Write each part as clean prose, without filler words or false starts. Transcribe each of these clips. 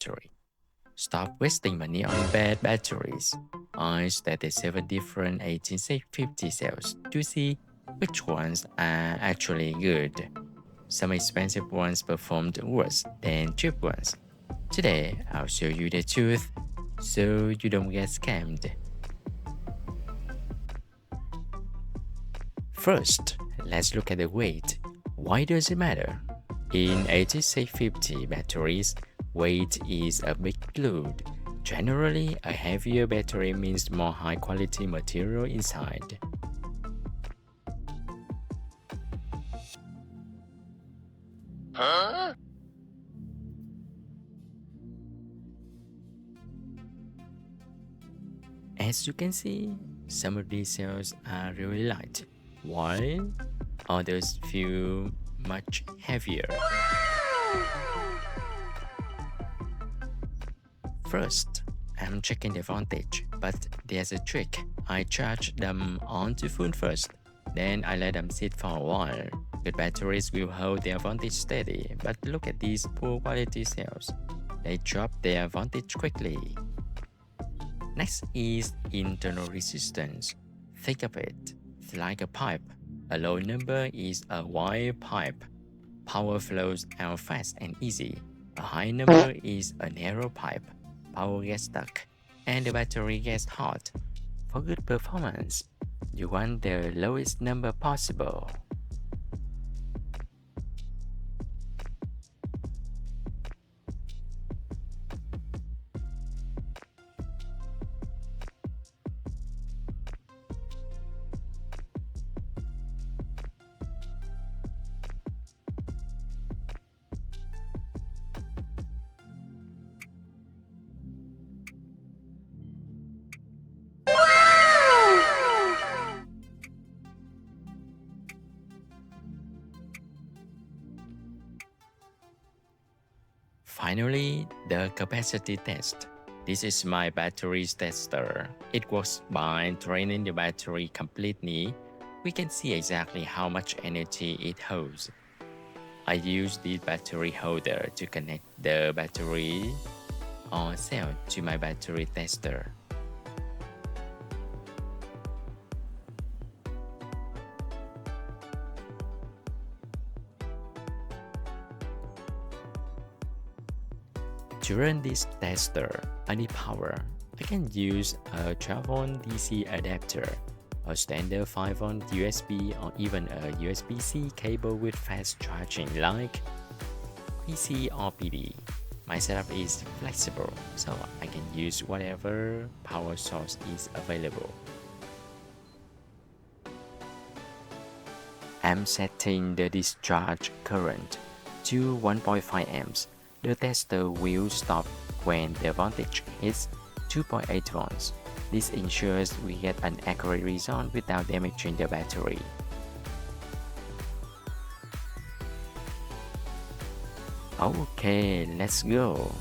battery. Stop wasting money on bad batteries. I studied 7 different 1850 cells to see which ones are actually good. Some expensive ones performed worse than cheap ones. Today, I'll show you the truth so you don't get scammed. First, let's look at the weight. Why does it matter? In 8650 batteries, weight is a big clue. Generally, a heavier battery means more high quality material inside. As you can see, some of these cells are really light, while others feel much heavier. First, I'm checking the voltage, but there's a trick. I charge them onto full first, then I let them sit for a while. Good batteries will hold their voltage steady, but look at these poor quality cells. They drop their voltage quickly. Next is internal resistance. Think of it like a pipe. A low number is a wide pipe. Power flows out fast and easy. A high number is a narrow pipe. Power gets stuck and the battery gets hot. For good performance, you want the lowest number possible. Finally, the capacity test. This is my batteries tester. It works by draining the battery completely. We can see exactly how much energy it holds. I use the battery holder to connect the battery or cell to my battery tester. To run this tester, I need power. I can use a 12-volt DC adapter, a standard 5-volt USB, or even a USB-C cable with fast charging like PC or PD. My setup is flexible, so I can use whatever power source is available. I'm setting the discharge current to 1.5 amps. The tester will stop when the voltage hits 2.8 volts. This ensures we get an accurate result without damaging the battery. Okay, let's go.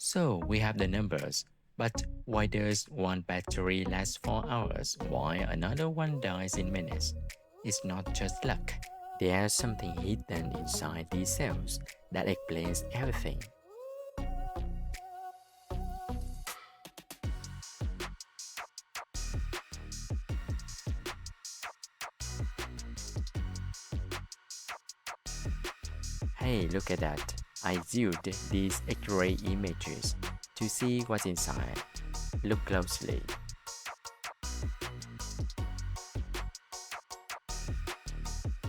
So we have the numbers, but why does one battery last 4 hours while another one dies in minutes? It's not just luck. There's something hidden inside these cells that explains everything. Hey, look at that. I zoomed these X-ray images to see what's inside. Look closely.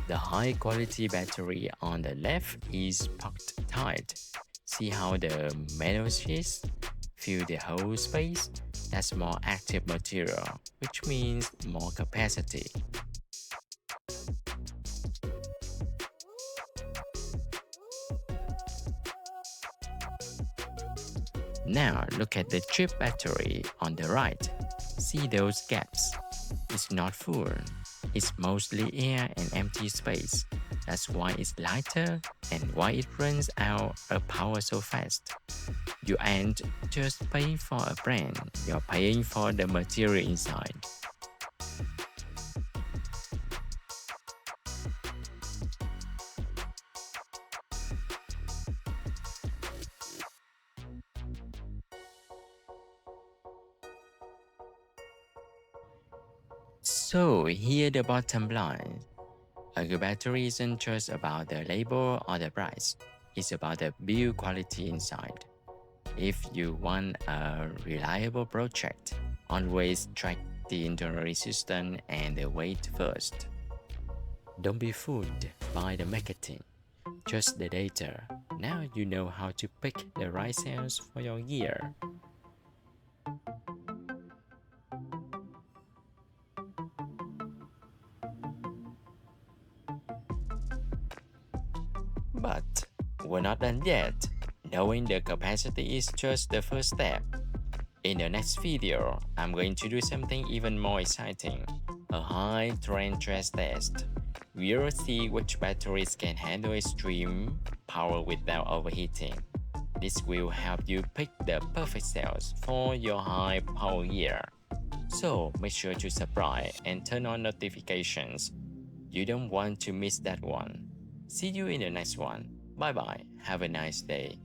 The high quality battery on the left is packed tight. See how the metal sheets fill the whole space? That's more active material, which means more capacity. Now look at the chip battery on the right. See those gaps? It's not full. It's mostly air and empty space. That's why it's lighter and why it runs out of power so fast. You ain't just paying for a brand, you're paying for the material inside. So here the bottom line. A good battery isn't just about the label or the price. It's about the build quality inside. If you want a reliable project, always track the internal resistance and the weight first. Don't be fooled by the marketing, just the data. Now you know how to pick the right cells for your gear. But we're not done yet. Knowing the capacity is just the first step. In the next video, I'm going to do something even more exciting, a high trend stress test. We'll see which batteries can handle extreme power without overheating. This will help you pick the perfect cells for your high power gear. So make sure to subscribe and turn on notifications. You don't want to miss that one. See you in the next one. Bye bye. Have a nice day.